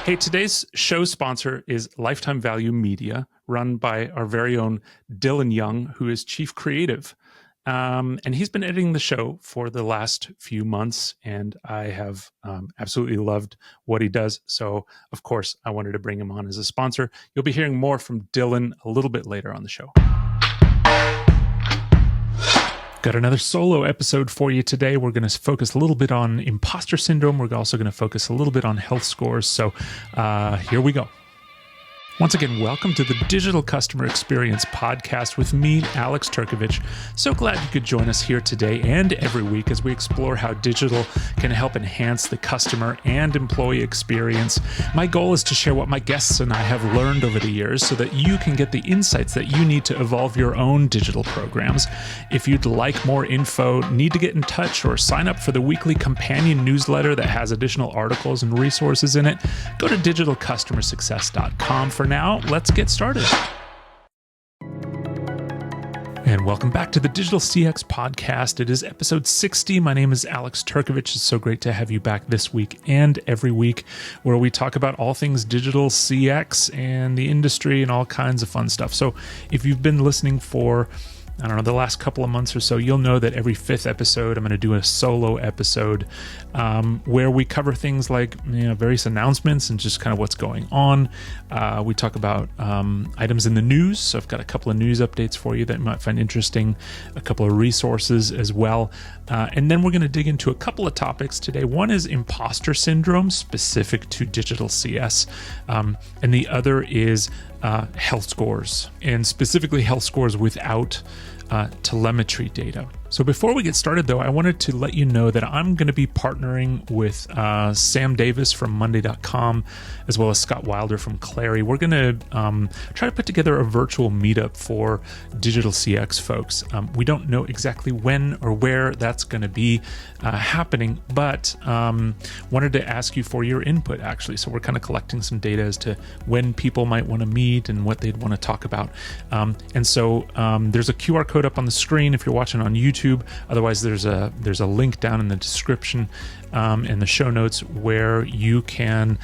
Hey, today's show sponsor is Lifetime Value Media, run by our very own Dylan Young, who is Chief Creative. And he's been editing the show for the last few months, and I have absolutely loved what he does. So, of course, I wanted to bring him on as a sponsor. You'll be hearing more from Dylan a little bit later on the show. Got another solo episode for you today. We're going to focus a little bit on imposter syndrome. We're also going to focus a little bit on health scores. So here we go. Once again, welcome to the Digital Customer Experience Podcast with me, Alex Turkovich. So glad you could join us here today and every week as we explore how digital can help enhance the customer and employee experience. My goal is to share what my guests and I have learned over the years so that you can get the insights that you need to evolve your own digital programs. If you'd like more info, need to get in touch, or sign up for the weekly companion newsletter that has additional articles and resources in it, go to digitalcustomersuccess.com. For now, let's get started. And welcome back to the Digital CX Podcast. It is episode 60. My name is Alex Turkovich. It's so great to have you back this week and every week, where we talk about all things digital CX and the industry and all kinds of fun stuff. So if you've been listening for the last couple of months or so, you'll know that every fifth episode, I'm going to do a solo episode where we cover things like various announcements and just kind of what's going on. We talk about items in the news. So I've got a couple of news updates for you that you might find interesting, a couple of resources as well. And then we're going to dig into a couple of topics today. One is imposter syndrome, specific to digital CS. And the other is health scores, and specifically health scores without telemetry data. So before we get started, though, I wanted to let you know that I'm going to be partnering with Sam Davis from Monday.com, as well as Scott Wilder from Clary. We're going to try to put together a virtual meetup for digital CX folks. We don't know exactly when or where that's going to be happening, but wanted to ask you for your input, actually. So we're kind of collecting some data as to when people might want to meet and what they'd want to talk about. And so there's a QR code up on the screen if you're watching on YouTube. Otherwise, there's a link down in the description and the show notes where you can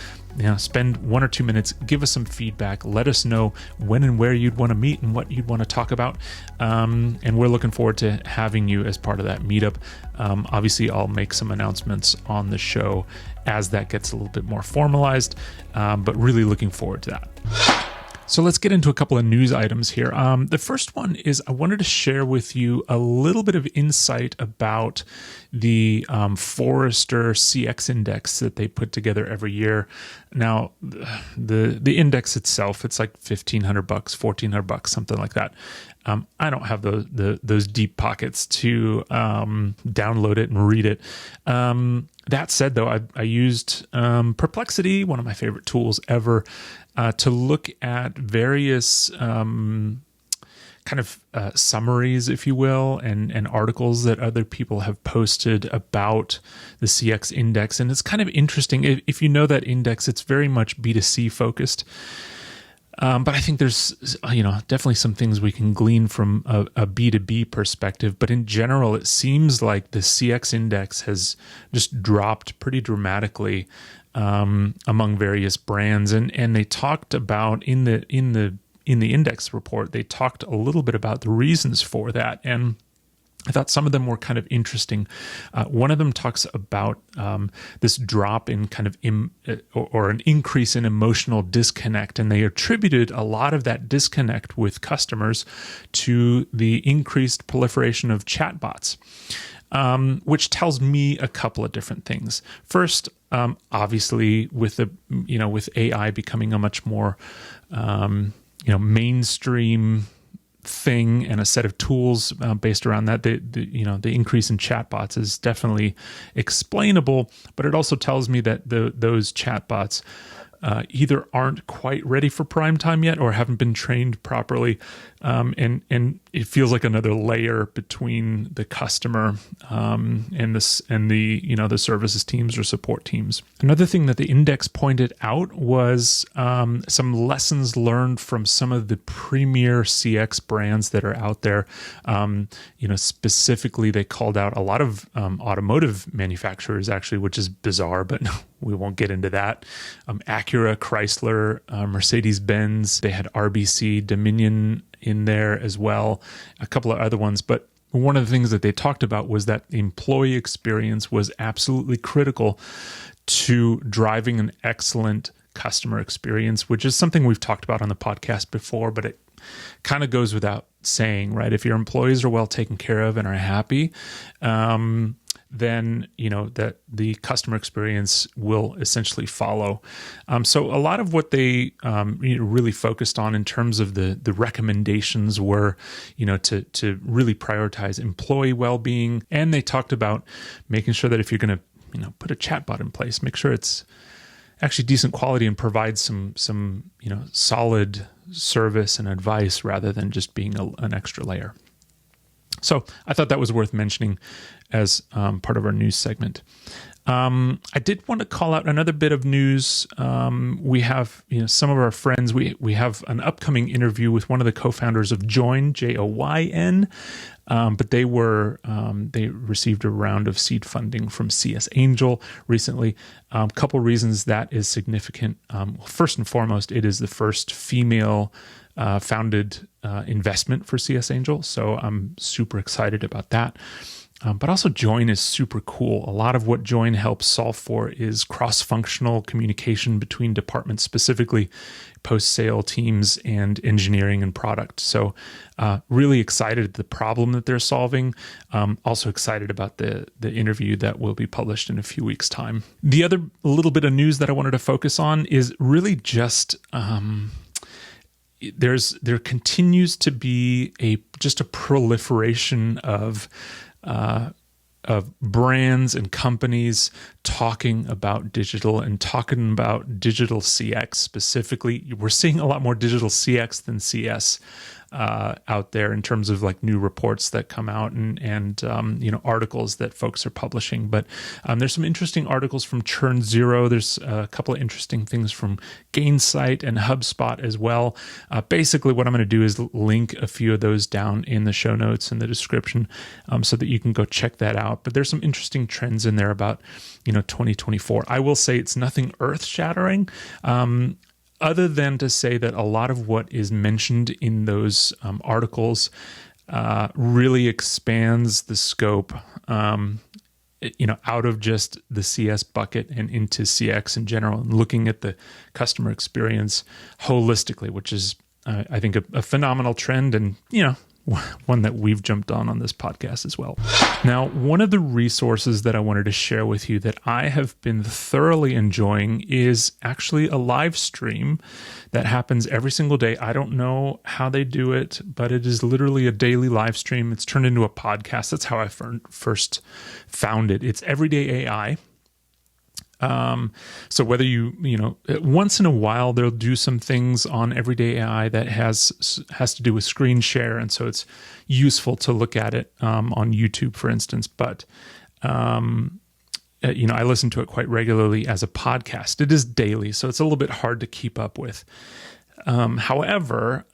spend 1 or 2 minutes, give us some feedback, let us know when and where you'd want to meet and what you'd want to talk about. And we're looking forward to having you as part of that meetup. Obviously, I'll make some announcements on the show as that gets a little bit more formalized, but really looking forward to that. So let's get into a couple of news items here. The first one is I wanted to share with you a little bit of insight about the Forrester CX index that they put together every year. Now, the index itself, it's like $1,500, $1,400, something like that. I don't have those deep pockets to download it and read it. That said, though, I used Perplexity, one of my favorite tools ever, to look at various kind of summaries, if you will, and articles that other people have posted about the CX index. And it's kind of interesting. If you know that index, it's very much B2C focused. But I think there's, definitely some things we can glean from a B2B perspective. But in general, it seems like the CX index has just dropped pretty dramatically among various brands. And they talked about in the index report, they talked a little bit about the reasons for that. And I thought some of them were kind of interesting. One of them talks about this drop in kind of or an increase in emotional disconnect, and they attributed a lot of that disconnect with customers to the increased proliferation of chatbots, which tells me a couple of different things. First, obviously, with AI becoming a much more mainstream thing and a set of tools based around that, the increase in chatbots is definitely explainable, but it also tells me that those chatbots either aren't quite ready for prime time yet or haven't been trained properly and it feels like another layer between the customer and the services teams or support teams. Another thing that the index pointed out was some lessons learned from some of the premier CX brands that are out there. Specifically, they called out a lot of automotive manufacturers, actually, which is bizarre, but we won't get into that. Acura, Chrysler, Mercedes-Benz, they had RBC, Dominion in there as well, a couple of other ones. But one of the things that they talked about was that the employee experience was absolutely critical to driving an excellent customer experience, which is something we've talked about on the podcast before, but it kind of goes without saying, right? If your employees are well taken care of and are happy, then that the customer experience will essentially follow. So a lot of what they really focused on in terms of the recommendations were, to really prioritize employee well-being, and they talked about making sure that if you're going to put a chatbot in place, make sure it's actually decent quality and provide some solid service and advice rather than just being an extra layer. So I thought that was worth mentioning as part of our news segment. I did want to call out another bit of news. We have, some of our friends. We have an upcoming interview with one of the co-founders of Joyn, Joyn. But they received a round of seed funding from CS Angel recently. A couple reasons that is significant. First and foremost, it is the first female founded investment for CS Angel, so I'm super excited about that. But also Joyn is super cool. A lot of what Joyn helps solve for is cross-functional communication between departments, specifically post-sale teams and engineering and product. So really excited at the problem that they're solving. Also excited about the interview that will be published in a few weeks' time. The other little bit of news that I wanted to focus on is really just there continues to be just a proliferation of brands and companies talking about digital and talking about digital CX specifically. We're seeing a lot more digital CX than CS out there in terms of like new reports that come out and articles that folks are publishing. But there's some interesting articles from Churn Zero. There's a couple of interesting things from Gainsight and HubSpot as well. Basically, what I'm going to do is link a few of those down in the show notes and the description so that you can go check that out. But there's some interesting trends in there about 2024. I will say it's nothing earth-shattering. Other than to say that a lot of what is mentioned in those articles really expands the scope, out of just the CS bucket and into CX in general, and looking at the customer experience holistically, which is, I think, a phenomenal trend and, one that we've jumped on this podcast as well. Now, one of the resources that I wanted to share with you that I have been thoroughly enjoying is actually a live stream that happens every single day. I don't know how they do it, but it is literally a daily live stream. It's turned into a podcast. That's how I first found it. It's Everyday AI. So whether once in a while they'll do some things on Everyday AI that has to do with screen share, and so it's useful to look at it on YouTube, for instance. But I listen to it quite regularly as a podcast. It is daily, so it's a little bit hard to keep up with. However,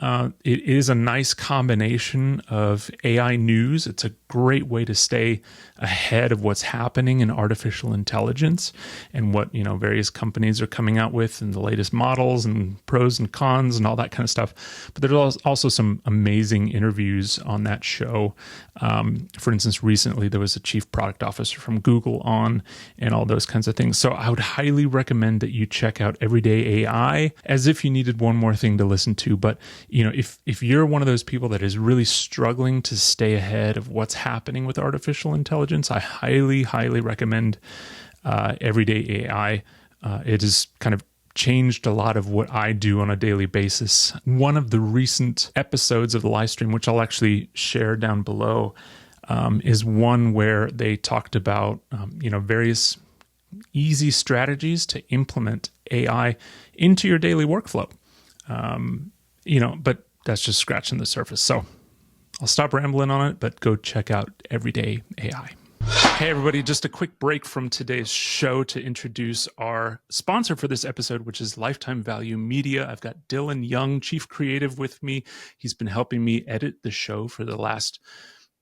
it is a nice combination of AI news. It's a great way to stay ahead of what's happening in artificial intelligence and what, various companies are coming out with and the latest models and pros and cons and all that kind of stuff. But there's also some amazing interviews on that show. For instance, recently there was a chief product officer from Google on and all those kinds of things. So I would highly recommend that you check out Everyday AI as if you needed one more thing to listen to. But, if you're one of those people that is really struggling to stay ahead of what's happening with artificial intelligence, I highly, highly recommend Everyday AI. It has kind of changed a lot of what I do on a daily basis. One of the recent episodes of the live stream, which I'll actually share down below, is one where they talked about various easy strategies to implement AI into your daily workflow. But that's just scratching the surface. So I'll stop rambling on it, but go check out Everyday AI. Hey everybody, just a quick break from today's show to introduce our sponsor for this episode, which is Lifetime Value Media. I've got Dylan Young, Chief Creative, with me. He's been helping me edit the show for the last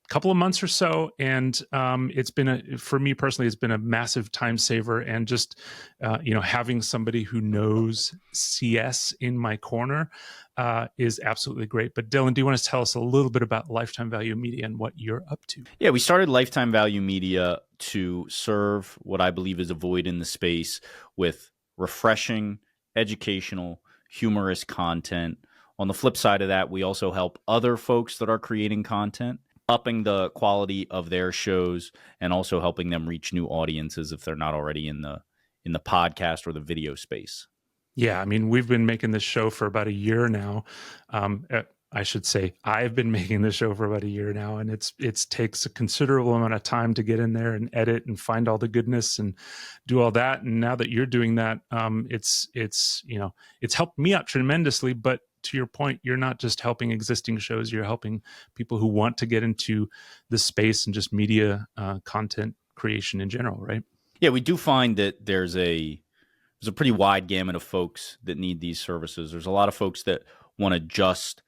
couple of months or so, and it's been for me personally, it's been a massive time saver, and just having somebody who knows CS in my corner is absolutely great. But Dylan, do you want to tell us a little bit about Lifetime Value Media and what you're up to? Yeah, we started Lifetime Value Media to serve what I believe is a void in the space with refreshing, educational, humorous content. On the flip side of that, we also help other folks that are creating content, upping the quality of their shows, and also helping them reach new audiences if they're not already in the podcast or the video space. Yeah, I mean, we've been making this show for about a year now. I should say I've been making this show for about a year now, and it takes a considerable amount of time to get in there and edit and find all the goodness and do all that. And now that you're doing that, it's helped me out tremendously. But to your point, you're not just helping existing shows; you're helping people who want to get into the space and just media content creation in general, right? Yeah, we do find that there's a pretty wide gamut of folks that need these services. There's a lot of folks that want to just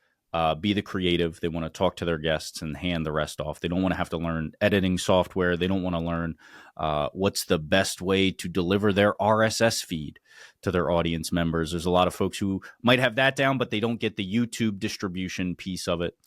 be the creative. They want to talk to their guests and hand the rest off. They don't want to have to learn editing software. They don't want to learn what's the best way to deliver their RSS feed to their audience members. There's a lot of folks who might have that down, but they don't get the YouTube distribution piece of it.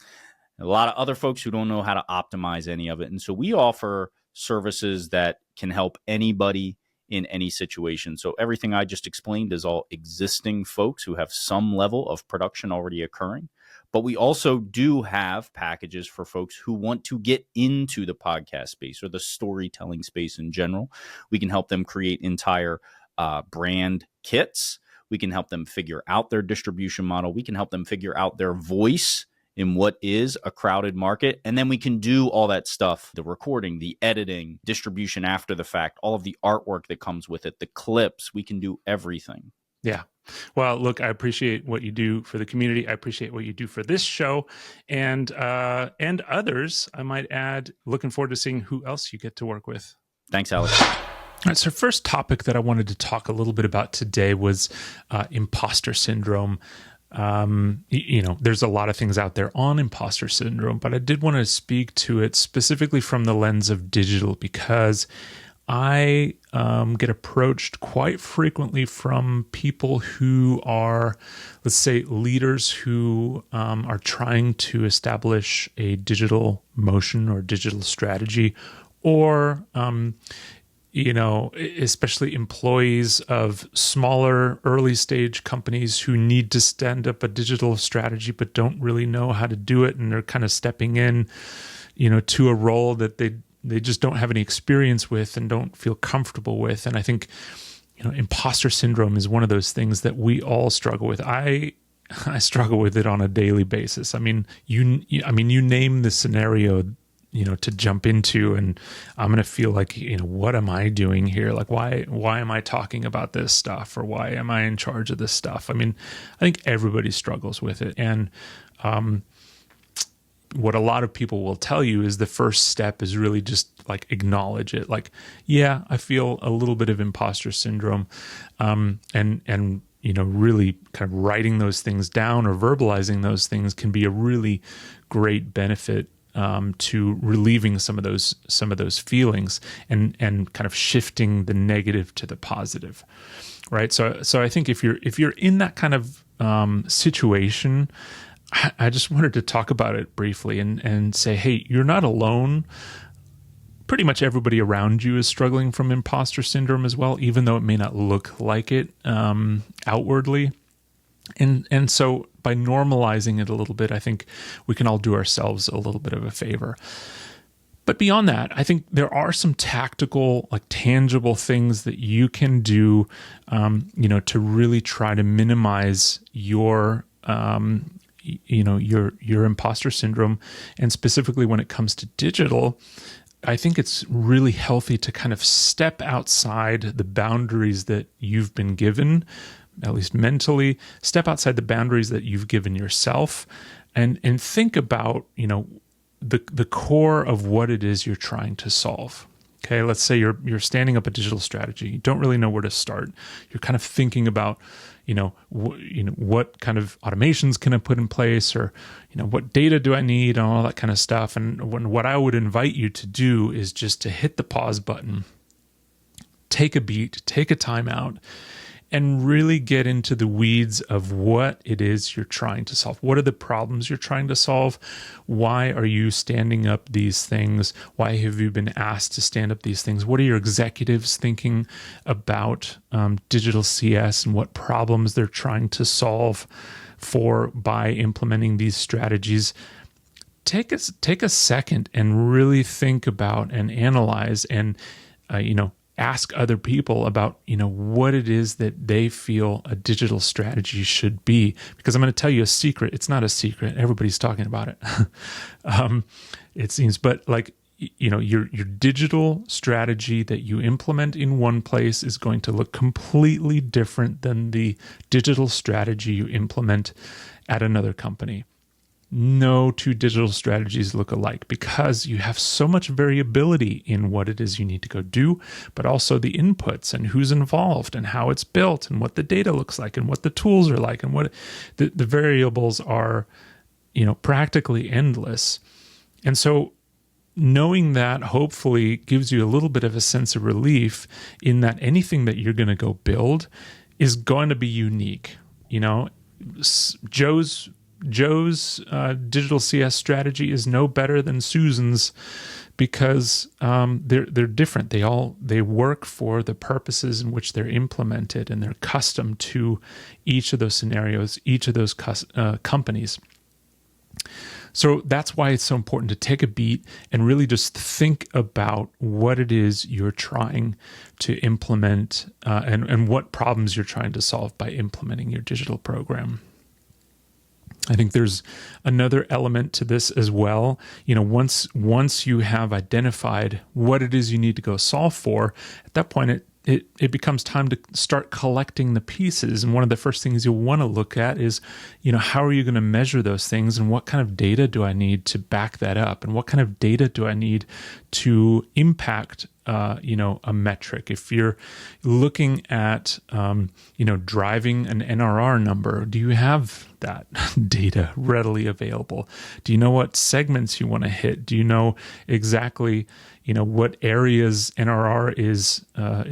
A lot of other folks who don't know how to optimize any of it. And so we offer services that can help anybody in any situation. So everything I just explained is all existing folks who have some level of production already occurring. But we also do have packages for folks who want to get into the podcast space or the storytelling space in general. We can help them create entire brand kits. We can help them figure out their distribution model. We can help them figure out their voice in what is a crowded market. And then we can do all that stuff, the recording, the editing, distribution after the fact, all of the artwork that comes with it, the clips. We can do everything. Yeah. Well, look, I appreciate what you do for the community. I appreciate what you do for this show and others, I might add. Looking forward to seeing who else you get to work with. Thanks, Alex. All right, so first topic that I wanted to talk a little bit about today was imposter syndrome. There's a lot of things out there on imposter syndrome, but I did want to speak to it specifically from the lens of digital, because I get approached quite frequently from people who are, let's say, leaders who are trying to establish a digital motion or digital strategy, or especially employees of smaller early stage companies who need to stand up a digital strategy but don't really know how to do it, and they're kind of stepping in, to a role that they just don't have any experience with and don't feel comfortable with. And I think, imposter syndrome is one of those things that we all struggle with. I struggle with it on a daily basis. I mean, you name the scenario, to jump into, and I'm going to feel like, what am I doing here? Like, why am I talking about this stuff, or why am I in charge of this stuff? I mean, I think everybody struggles with it. And, what a lot of people will tell you is the first step is really just like acknowledge it. Like, yeah, I feel a little bit of imposter syndrome. And really kind of writing those things down or verbalizing those things can be a really great benefit to relieving some of those feelings and kind of shifting the negative to the positive, right? So I think if you're in that kind of situation, I just wanted to talk about it briefly and say, hey, you're not alone. Pretty much everybody around you is struggling from imposter syndrome as well, even though it may not look like it outwardly. And so by normalizing it a little bit, I think we can all do ourselves a little bit of a favor. But beyond that, I think there are some tactical, like tangible things that you can do, to really try to minimize your imposter syndrome. And specifically when it comes to digital, I think it's really healthy to kind of step outside the boundaries that you've been given, at least mentally, step outside the boundaries that you've given yourself, and think about, the core of what it is you're trying to solve. Okay, let's say you're standing up a digital strategy. You don't really know where to start. You're kind of thinking about, what kind of automations can I put in place, or what data do I need, and all that kind of stuff. And what I would invite you to do is just to hit the pause button, take a beat, take a time out, and really get into the weeds of what it is you're trying to solve. What are the problems you're trying to solve? Why are you standing up these things? Why have you been asked to stand up these things? What are your executives thinking about digital CS and what problems they're trying to solve by implementing these strategies? Take a second and really think about and analyze and, ask other people about, what it is that they feel a digital strategy should be. Because I'm going to tell you a secret. It's not a secret. Everybody's talking about it. It seems, but your digital strategy that you implement in one place is going to look completely different than the digital strategy you implement at another company. No two digital strategies look alike because you have so much variability in what it is you need to go do, but also the inputs and who's involved and how it's built and what the data looks like and what the tools are like and what the variables are, practically endless. And so knowing that hopefully gives you a little bit of a sense of relief in that anything that you're going to go build is going to be unique. Joe's digital CS strategy is no better than Susan's because they're different. They work for the purposes in which they're implemented, and they're custom to each of those scenarios, each of those companies. So that's why it's so important to take a beat and really just think about what it is you're trying to implement and what problems you're trying to solve by implementing your digital program. I think there's another element to this as well. Once you have identified what it is you need to go solve for, at that point it becomes time to start collecting the pieces. And one of the first things you'll want to look at is, how are you going to measure those things, and what kind of data do I need to back that up, and what kind of data do I need to impact a metric. If you're looking at, driving an NRR number, do you have that data readily available? Do you know what segments you want to hit? Do you know exactly, what areas NRR is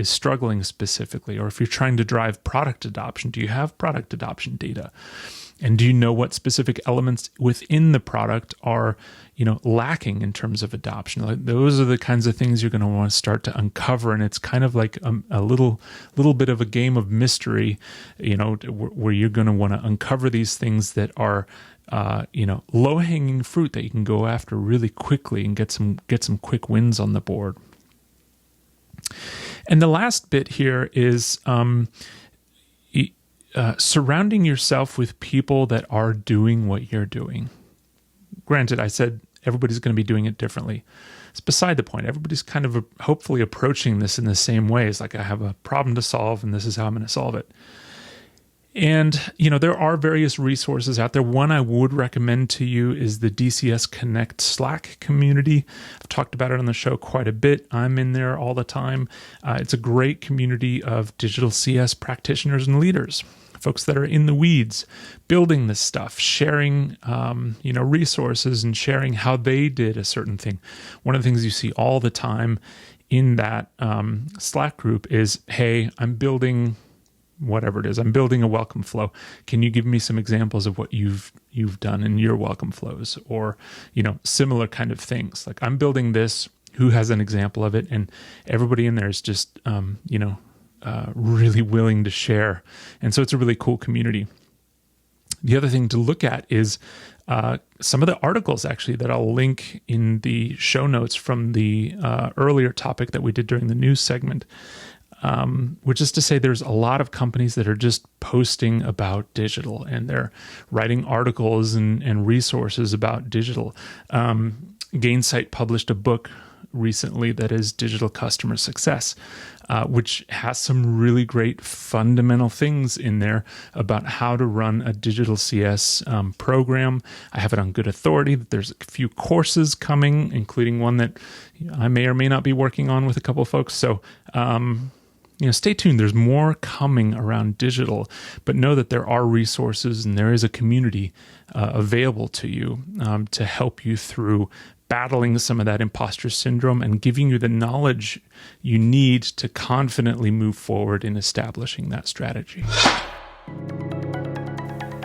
struggling specifically? Or if you're trying to drive product adoption, do you have product adoption data? And do you know what specific elements within the product are, lacking in terms of adoption? Like, those are the kinds of things you're going to want to start to uncover. And it's kind of like a little bit of a game of mystery, where you're going to want to uncover these things that are, low-hanging fruit that you can go after really quickly and get some quick wins on the board. And the last bit here is surrounding yourself with people that are doing what you're doing. Granted, I said everybody's going to be doing it differently. It's beside the point. Everybody's kind of hopefully approaching this in the same way. It's like, I have a problem to solve, and this is how I'm going to solve it. And, there are various resources out there. One I would recommend to you is the DCS Connect Slack community. I've talked about it on the show quite a bit. I'm in there all the time. It's a great community of digital CS practitioners and leaders, folks that are in the weeds, building this stuff, sharing, resources and sharing how they did a certain thing. One of the things you see all the time in that Slack group is, hey, I'm building whatever it is. I'm building a welcome flow. Can you give me some examples of what you've done in your welcome flows, or, similar kind of things? Like, I'm building this. Who has an example of it? And everybody in there is just, really willing to share. And so it's a really cool community. The other thing to look at is some of the articles actually that I'll link in the show notes from the earlier topic that we did during the news segment, which is to say there's a lot of companies that are just posting about digital, and they're writing articles and resources about digital. Gainsight published a book recently that is Digital Customer Success, which has some really great fundamental things in there about how to run a digital CS program. I have it on good authority that there's a few courses coming, including one that I may or may not be working on with a couple of folks. So, stay tuned. There's more coming around digital, but know that there are resources and there is a community available to you to help you through battling some of that imposter syndrome and giving you the knowledge you need to confidently move forward in establishing that strategy.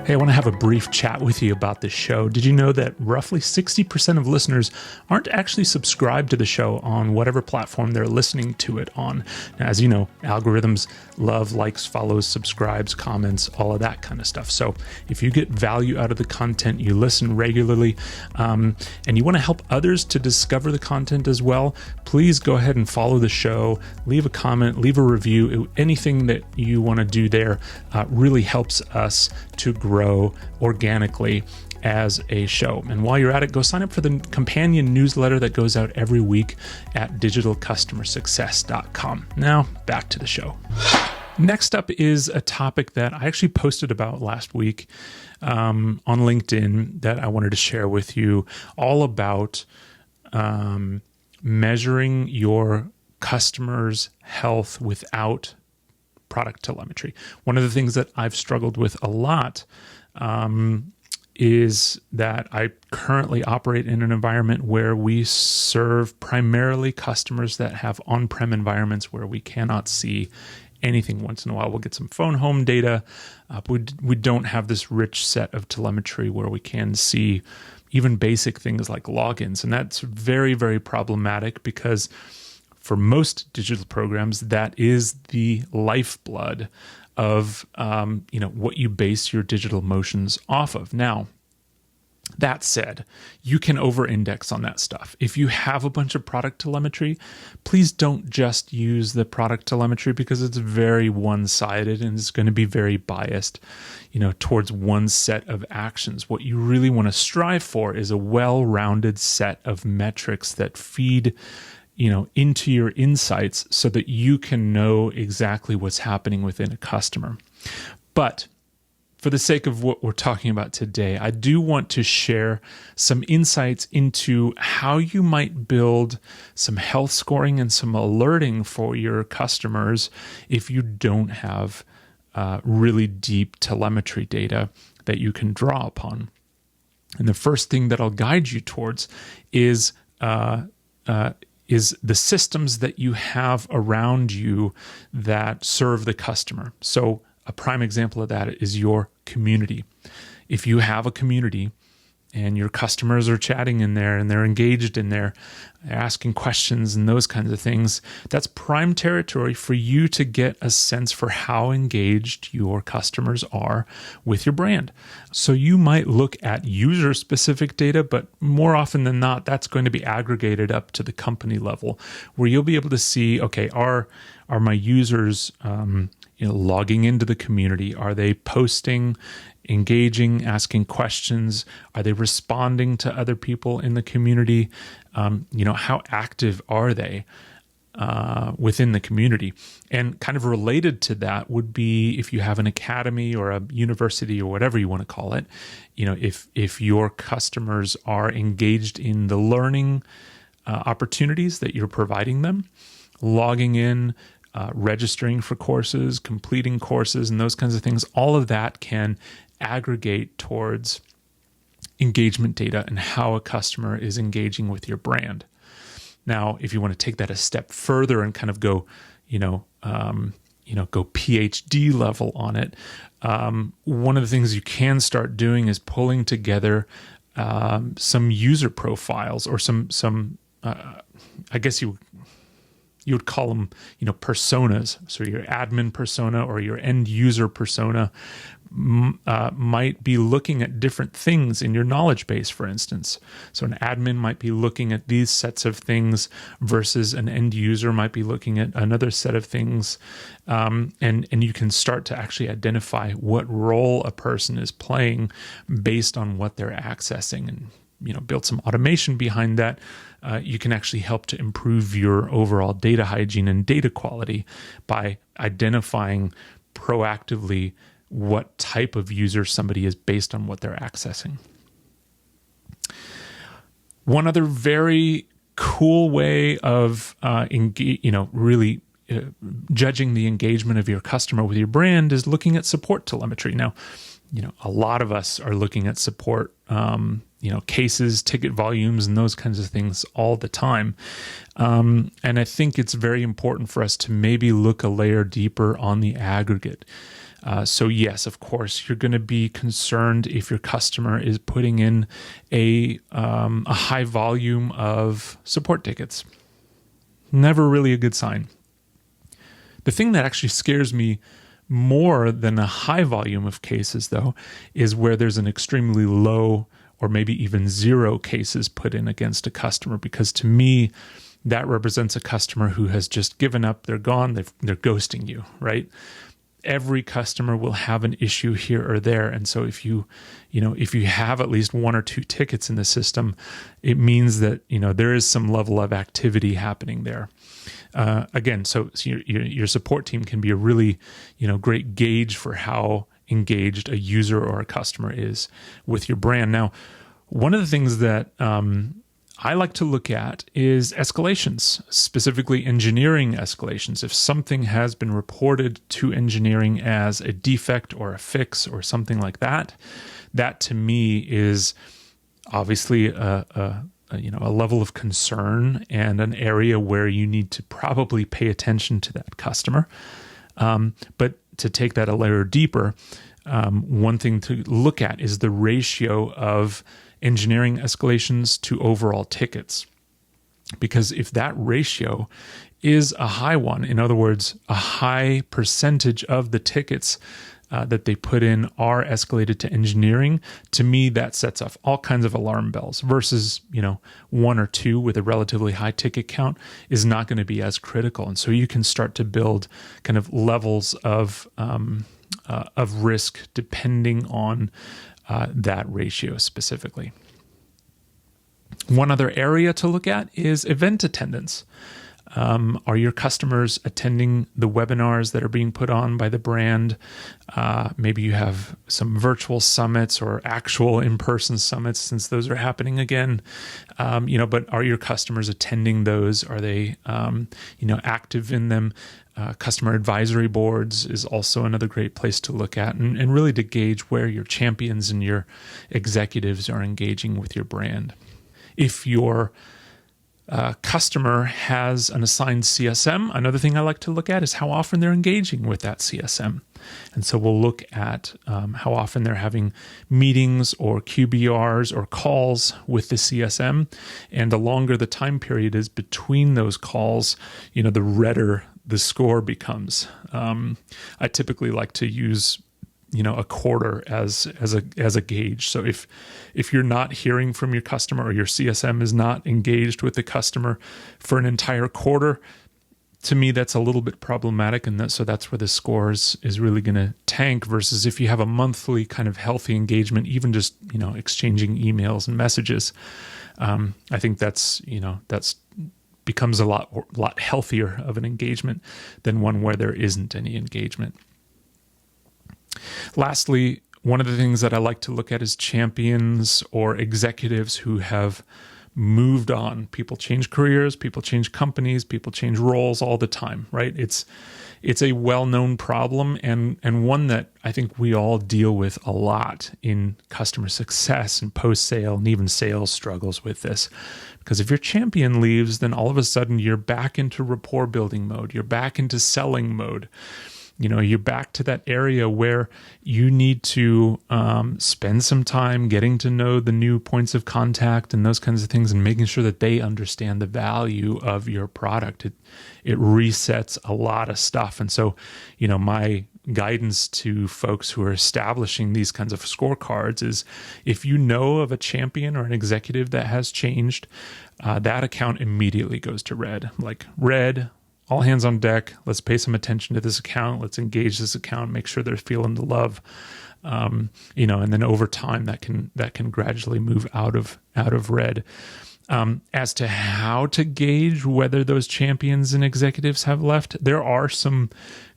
Hey, I want to have a brief chat with you about this show. Did you know that roughly 60% of listeners aren't actually subscribed to the show on whatever platform they're listening to it on? Now, as you know, algorithms love likes, follows, subscribes, comments, all of that kind of stuff. So if you get value out of the content, you listen regularly, and you want to help others to discover the content as well, please go ahead and follow the show, leave a comment, leave a review. Anything that you want to do there really helps us to grow organically as a show. And while you're at it, go sign up for the companion newsletter that goes out every week at digitalcustomersuccess.com. Now, back to the show. Next up is a topic that I actually posted about last week on LinkedIn that I wanted to share with you, all about measuring your customers' health without product telemetry. One of the things that I've struggled with a lot is that I currently operate in an environment where we serve primarily customers that have on-prem environments where we cannot see anything. Once in a while, we'll get some phone home data. We don't have this rich set of telemetry where we can see even basic things like logins. And that's very, very problematic because for most digital programs, that is the lifeblood of what you base your digital motions off of. Now, that said, you can over-index on that stuff. If you have a bunch of product telemetry, please don't just use the product telemetry because it's very one-sided and it's going to be very biased, towards one set of actions. What you really want to strive for is a well-rounded set of metrics that feed into your insights so that you can know exactly what's happening within a customer. But for the sake of what we're talking about today, I do want to share some insights into how you might build some health scoring and some alerting for your customers if you don't have really deep telemetry data that you can draw upon. And the first thing that I'll guide you towards is the systems that you have around you that serve the customer. So a prime example of that is your community. If you have a community and your customers are chatting in there and they're engaged in there, they're asking questions and those kinds of things, that's prime territory for you to get a sense for how engaged your customers are with your brand. So you might look at user-specific data, but more often than not, that's going to be aggregated up to the company level, where you'll be able to see, okay, are my users logging into the community? Are they posting, engaging, asking questions? Are they responding to other people in the community? How active are they within the community? And kind of related to that would be if you have an academy or a university or whatever you want to call it, if your customers are engaged in the learning opportunities that you're providing them, logging in, registering for courses, completing courses, and those kinds of things, all of that can aggregate towards engagement data and how a customer is engaging with your brand. Now, if you want to take that a step further and kind of go, go PhD level on it, one of the things you can start doing is pulling together some user profiles or some I guess you would call them, personas. So your admin persona or your end user persona might be looking at different things in your knowledge base, for instance. So an admin might be looking at these sets of things versus an end user might be looking at another set of things. And you can start to actually identify what role a person is playing based on what they're accessing. And build some automation behind that, you can actually help to improve your overall data hygiene and data quality by identifying proactively what type of user somebody is based on what they're accessing. One other very cool way of really judging the engagement of your customer with your brand is looking at support telemetry. Now, a lot of us are looking at support, cases, ticket volumes, and those kinds of things all the time. And I think it's very important for us to maybe look a layer deeper on the aggregate. So yes, of course, you're going to be concerned if your customer is putting in a high volume of support tickets. Never really a good sign. The thing that actually scares me more than a high volume of cases, though, is where there's an extremely low or maybe even zero cases put in against a customer, because to me, that represents a customer who has just given up, they're gone, they're ghosting you, right? Every customer will have an issue here or there. And so if you have at least one or two tickets in the system, it means that, there is some level of activity happening there. Again, so your support team can be a really, great gauge for how engaged a user or a customer is with your brand. Now, one of the things that I like to look at is escalations, specifically engineering escalations. If something has been reported to engineering as a defect or a fix or something like that, that to me is obviously a level of concern and an area where you need to probably pay attention to that customer. But to take that a layer deeper, one thing to look at is the ratio of engineering escalations to overall tickets. Because if that ratio is a high one, in other words, a high percentage of the tickets that they put in are escalated to engineering, to me, that sets off all kinds of alarm bells versus, one or two with a relatively high ticket count is not going to be as critical. And so you can start to build kind of levels of risk depending on that ratio specifically. One other area to look at is event attendance. Are your customers attending the webinars that are being put on by the brand? Maybe you have some virtual summits or actual in-person summits, since those are happening again. But are your customers attending those? Are they, active in them? Customer advisory boards is also another great place to look at and really to gauge where your champions and your executives are engaging with your brand. If your customer has an assigned CSM, another thing I like to look at is how often they're engaging with that CSM. And so we'll look at how often they're having meetings or QBRs or calls with the CSM. And the longer the time period is between those calls, the redder the score becomes. I typically like to use a quarter as a gauge. So if you're not hearing from your customer or your CSM is not engaged with the customer for an entire quarter, to me that's a little bit problematic, and so that's where the score is really going to tank. Versus if you have a monthly kind of healthy engagement, even just exchanging emails and messages, I think that's becomes a lot healthier of an engagement than one where there isn't any engagement. Lastly, one of the things that I like to look at is champions or executives who have moved on. People change careers, people change companies, people change roles all the time, right? It's a well-known problem and one that I think we all deal with a lot in customer success and post-sale and even sales struggles with this. Because if your champion leaves, then all of a sudden you're back into rapport building mode. You're back into selling mode. You're back to that area where you need to spend some time getting to know the new points of contact and those kinds of things and making sure that they understand the value of your product. It resets a lot of stuff. And so, my guidance to folks who are establishing these kinds of scorecards is if you know of a champion or an executive that has changed, that account immediately goes to red, like red, all hands on deck. Let's pay some attention to this account. Let's engage this account, make sure they're feeling the love. And then over time that can gradually move out of red. As to how to gauge whether those champions and executives have left, there are some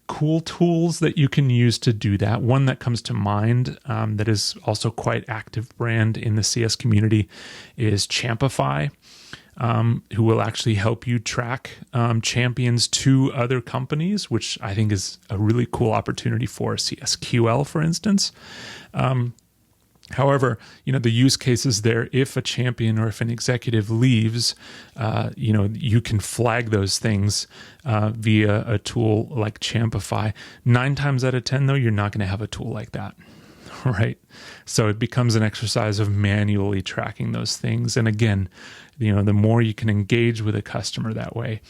cool tools that you can use to do that. One that comes to mind that is also quite active brand in the CS community is Champify, who will actually help you track champions to other companies, which I think is a really cool opportunity for CSQL, for instance. However, the use cases there, if a champion or if an executive leaves, you can flag those things via a tool like Champify. 9 times out of 10, though, you're not going to have a tool like that, right? So it becomes an exercise of manually tracking those things. And again, the more you can engage with a customer that way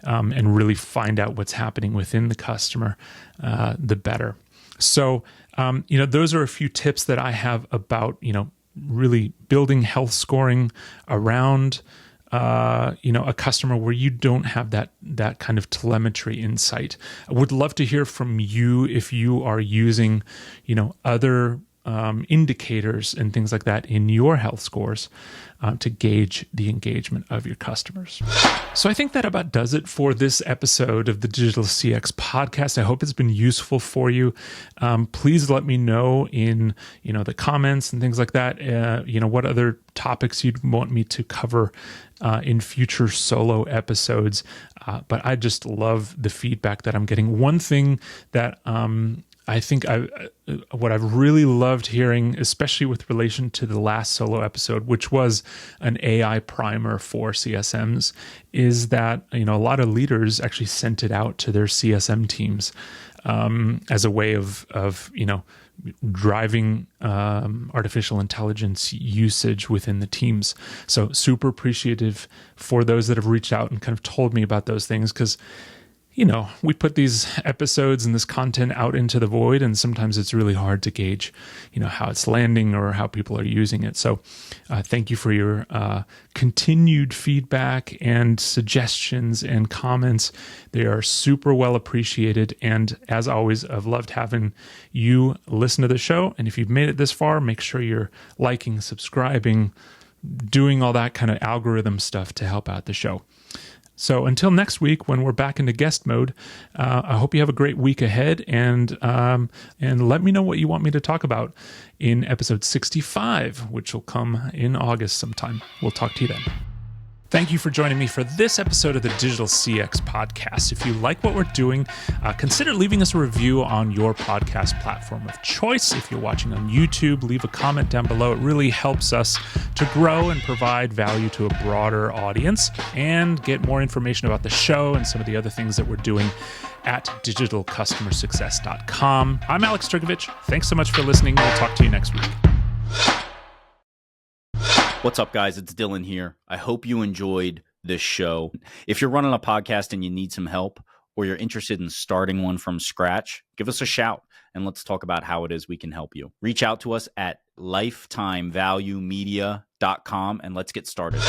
and really find out what's happening within the customer, the better. So, those are a few tips that I have about, really building health scoring around, a customer where you don't have that kind of telemetry insight. I would love to hear from you if you are using, other indicators and things like that in your health scores to gauge the engagement of your customers. So I think that about does it for this episode of the Digital CX podcast. I hope it's been useful for you. Please let me know in the comments and things like that. What other topics you'd want me to cover in future solo episodes. But I just love the feedback that I'm getting. One thing that I think what I've really loved hearing, especially with relation to the last solo episode, which was an AI primer for CSMs, is that a lot of leaders actually sent it out to their CSM teams as a way of driving artificial intelligence usage within the teams. So super appreciative for those that have reached out and kind of told me about those things, because we put these episodes and this content out into the void, and sometimes it's really hard to gauge, how it's landing or how people are using it. So thank you for your continued feedback and suggestions and comments. They are super well appreciated. And as always, I've loved having you listen to the show. And if you've made it this far, make sure you're liking, subscribing, doing all that kind of algorithm stuff to help out the show. So until next week, when we're back into guest mode, I hope you have a great week ahead, and let me know what you want me to talk about in episode 65, which will come in August sometime. We'll talk to you then. Thank you for joining me for this episode of the Digital CX Podcast. If you like what we're doing, consider leaving us a review on your podcast platform of choice. If you're watching on YouTube, leave a comment down below. It really helps us to grow and provide value to a broader audience, and get more information about the show and some of the other things that we're doing at digitalcustomersuccess.com. I'm Alex Turkovich. Thanks so much for listening. We'll talk to you next week. What's up, guys? It's Dylan here. I hope you enjoyed this show. If you're running a podcast and you need some help, or you're interested in starting one from scratch, give us a shout and let's talk about how it is we can help you. Reach out to us at lifetimevaluemedia.com and let's get started.